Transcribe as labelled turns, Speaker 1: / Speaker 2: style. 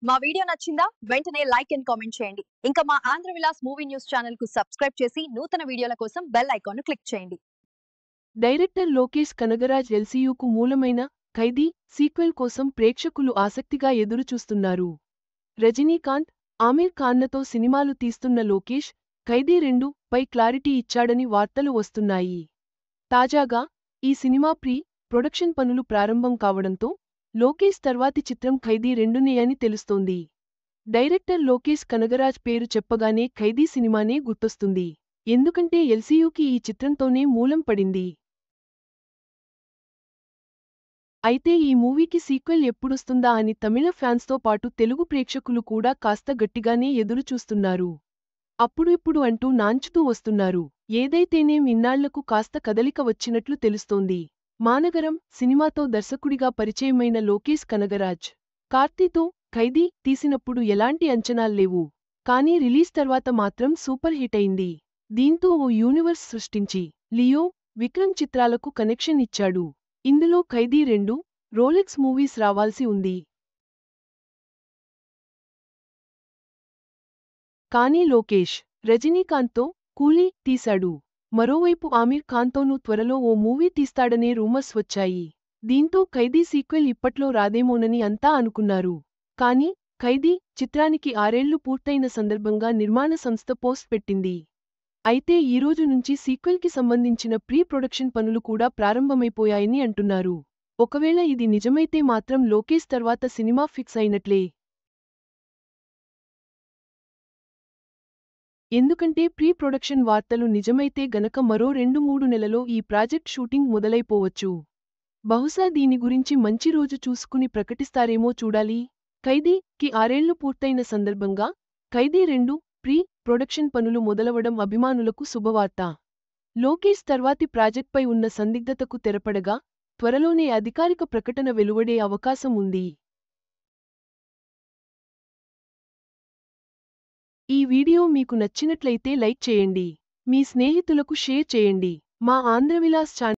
Speaker 1: మా వీడియో నచ్చిందా? వెంటనే లైక్ అండ్ కామెంట్ చేయండి. ఇంకా మా Andhra Vilas movie news channel కు సబ్స్క్రైబ్ చేసి నూతన వీడియోల కోసం బెల్ ఐకాన్ ను క్లిక్ చేయండి.
Speaker 2: డైరెక్టర్ లోకేష్ కనగరాజ్ ఎల్సీయూకు మూలమైన ఖైదీ సీక్వెల్ కోసం ప్రేక్షకులు ఆసక్తిగా ఎదురుచూస్తున్నారు. రజనీకాంత్, ఆమీర్ ఖాన్లతో సినిమాలు తీస్తున్న లోకేష్ ఖైదీ 2 పై క్లారిటీ ఇచ్చాడని వార్తలు వస్తున్నాయి. తాజాగా ఈ సినిమా ప్రొడక్షన్ పనులు ప్రారంభం కావడంతో లోకేష్ తర్వాతి చిత్రం ఖైదీ 2నే అని తెలుస్తోంది. డైరెక్టర్ లోకేష్ కనగరాజ్ పేరు చెప్పగానే ఖైదీ సినిమానే గుర్తొస్తుంది. ఎందుకంటే ఎల్సీయూకి ఈ చిత్రంతోనే మూలం పడింది. అయితే ఈ మూవీకి సీక్వెల్ ఎప్పుడొస్తుందా అని తమిళ ఫ్యాన్స్తో పాటు తెలుగు ప్రేక్షకులు కూడా కాస్త గట్టిగానే ఎదురుచూస్తున్నారు. అప్పుడు ఇప్పుడు అంటూ నాంచుతూ వస్తున్నారు. ఏదైతేనేం ఇన్నాళ్లకు కాస్త కదలిక వచ్చినట్లు తెలుస్తోంది. మానగరం సినిమాతో దర్శకుడిగా పరిచయమైన లోకేష్ కనగరాజ్ కార్తీతో ఖైదీ తీసినప్పుడు ఎలాంటి అంచనాల్లేవు. కానీ రిలీజ్ తర్వాత మాత్రం సూపర్ హిట్ అయింది. దీంతో ఓ యూనివర్స్ సృష్టించి లియో, విక్రమ్ చిత్రాలకు కనెక్షన్ ఇచ్చాడు. ఇందులో ఖైదీ 2, రోలెక్స్ మూవీస్ రావాల్సి ఉంది. కానీ లోకేష్ రజనీకాంత్తో కూలీ తీశాడు. మరోవైపు ఆమీర్ ఖాన్తోనూ త్వరలో ఓ మూవీ తీస్తాడనే రూమర్స్ వచ్చాయి. దీంతో ఖైదీ సీక్వెల్ ఇప్పట్లో రాదేమోనని అంతా అనుకున్నారు. కానీ ఖైదీ చిత్రానికి 6 ఏళ్లు పూర్తయిన సందర్భంగా నిర్మాణ సంస్థ పోస్ట్ పెట్టింది. అయితే ఈరోజు నుంచి సీక్వెల్కి సంబంధించిన ప్రొడక్షన్ పనులు కూడా ప్రారంభమైపోయాయని అంటున్నారు. ఒకవేళ ఇది నిజమైతే మాత్రం లోకేష్ తర్వాత సినిమా ఫిక్స్ అయినట్లే. ఎందుకంటే ప్రొడక్షన్ వార్తలు నిజమైతే గనక మరో 2-3 నెలలో ఈ ప్రాజెక్ట్ షూటింగ్ మొదలైపోవచ్చు. బహుశా దీని గురించి మంచి రోజు చూసుకుని ప్రకటిస్తారేమో చూడాలి. ఖైదీకి 6 ఏళ్లు పూర్తయిన సందర్భంగా ఖైదీ 2 ప్రొడక్షన్ పనులు మొదలవడం అభిమానులకు శుభవార్త. లోకేష్ తర్వాతి ప్రాజెక్ట్పై ఉన్న సందిగ్ధతకు తెరపడగా త్వరలోనే అధికారిక ప్రకటన వెలువడే అవకాశం ఉంది. ఈ వీడియో మీకు నచ్చినట్లయితే లైక్ చేయండి. మీ స్నేహితులకు షేర్ చేయండి. మా ఆంధ్రవిలాస్ ఛానల్